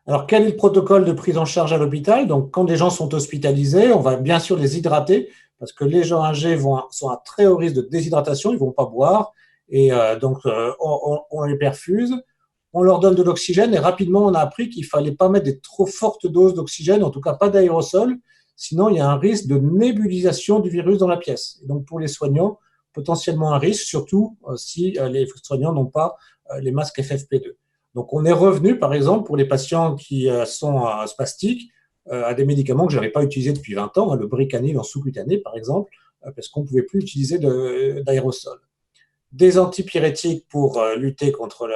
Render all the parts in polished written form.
Alors, quel est le protocole de prise en charge à l'hôpital? Donc, quand les gens sont hospitalisés, on va bien sûr les hydrater parce que les gens âgés sont à très haut risque de déshydratation, ils ne vont pas boire et on les perfuse. On leur donne de l'oxygène et rapidement, on a appris qu'il ne fallait pas mettre des trop fortes doses d'oxygène, en tout cas pas d'aérosol, sinon il y a un risque de nébulisation du virus dans la pièce. Et donc, pour les soignants, potentiellement un risque, surtout si les soignants n'ont pas les masques FFP2. Donc, on est revenu, par exemple, pour les patients qui sont spastiques, à des médicaments que je n'avais pas utilisés depuis 20 ans, le Bricanil en sous-cutané, par exemple, parce qu'on ne pouvait plus utiliser d'aérosol. Des antipyrétiques pour lutter contre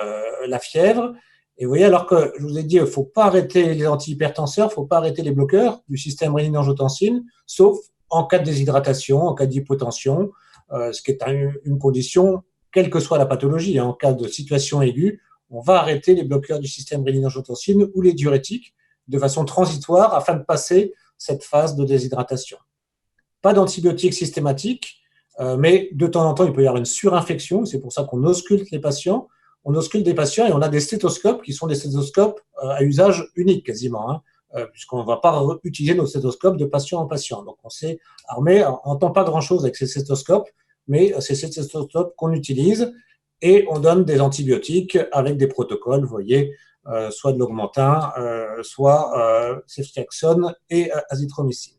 la fièvre. Et vous voyez, alors que je vous ai dit, il ne faut pas arrêter les antihypertenseurs, il ne faut pas arrêter les bloqueurs du système rénine-angiotensine, sauf en cas de déshydratation, en cas d'hypotension, ce qui est une condition, quelle que soit la pathologie. En cas de situation aiguë, on va arrêter les bloqueurs du système rénine-angiotensine ou les diurétiques de façon transitoire afin de passer cette phase de déshydratation. Pas d'antibiotiques systématiques, mais de temps en temps, il peut y avoir une surinfection. C'est pour ça qu'on ausculte les patients. On ausculte des patients et on a des stéthoscopes qui sont des stéthoscopes à usage unique quasiment, puisqu'on ne va pas utiliser nos stéthoscopes de patient en patient. Donc, on s'est armé, on n'entend pas grand-chose avec ces stéthoscopes, mais c'est ces stéthoscopes qu'on utilise et on donne des antibiotiques avec des protocoles, vous voyez, soit de l'augmentin, soit ceftriaxone et azithromycine.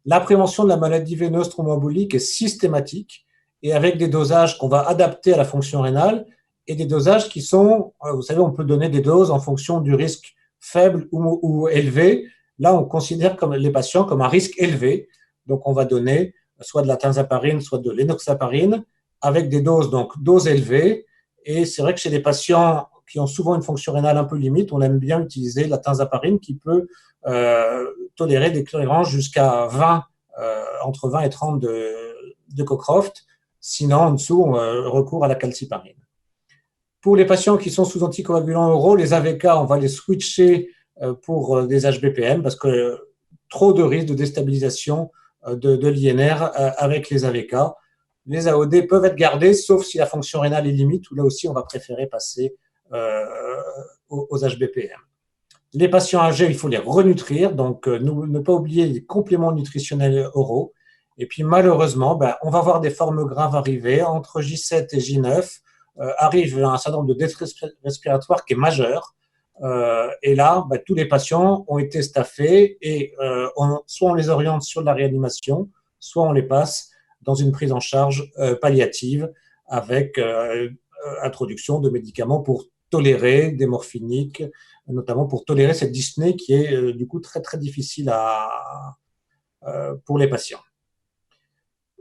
La prévention de la maladie veineuse thromboembolique est systématique et avec des dosages qu'on va adapter à la fonction rénale et des dosages qui sont, vous savez, on peut donner des doses en fonction du risque faible ou élevé. Là, on considère comme les patients comme un risque élevé. Donc, on va donner soit de la tinzaparine, soit de l'énoxaparine avec des doses, donc doses élevées. Et c'est vrai que chez les patients qui ont souvent une fonction rénale un peu limite, on aime bien utiliser la tinzaparine qui peut tolérer des clérances jusqu'à 20, entre 20 et 30 de Cockcroft. Sinon, en dessous, on recourt à la calciparine. Pour les patients qui sont sous anticoagulants oraux, les AVK, on va les switcher pour des HBPM parce que trop de risques de déstabilisation de l'INR avec les AVK. Les AOD peuvent être gardés, sauf si la fonction rénale est limite, où là aussi, on va préférer passer aux HBPM. Les patients âgés, il faut les renutrir, donc ne pas oublier les compléments nutritionnels oraux. Et puis malheureusement, on va voir des formes graves arriver. Entre J7 et J9 arrive un syndrome de détresse respiratoire qui est majeur. Et là, tous les patients ont été staffés et soit on les oriente sur la réanimation, soit on les passe dans une prise en charge palliative avec introduction de médicaments pour tolérer des morphiniques, notamment pour tolérer cette dyspnée qui est du coup très très difficile pour les patients.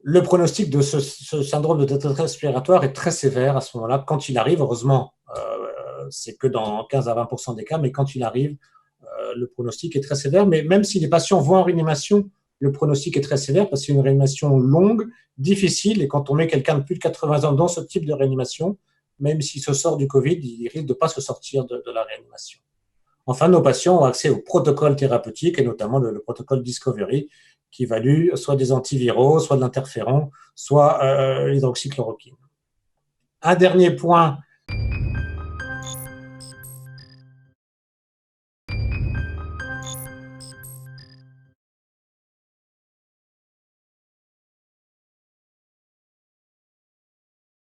Le pronostic de ce syndrome de détresse respiratoire est très sévère à ce moment-là. Quand il arrive, heureusement, c'est que dans 15 à 20% des cas, mais quand il arrive, le pronostic est très sévère. Mais même si les patients vont en réanimation, le pronostic est très sévère parce que c'est une réanimation longue, difficile. Et quand on met quelqu'un de plus de 80 ans dans ce type de réanimation, même s'il se sort du Covid, il risque de ne pas se sortir de la réanimation. Enfin, nos patients ont accès au protocole thérapeutique et notamment le protocole Discovery qui évalue soit des antiviraux, soit de l'interféron, soit l'hydroxychloroquine. Un dernier point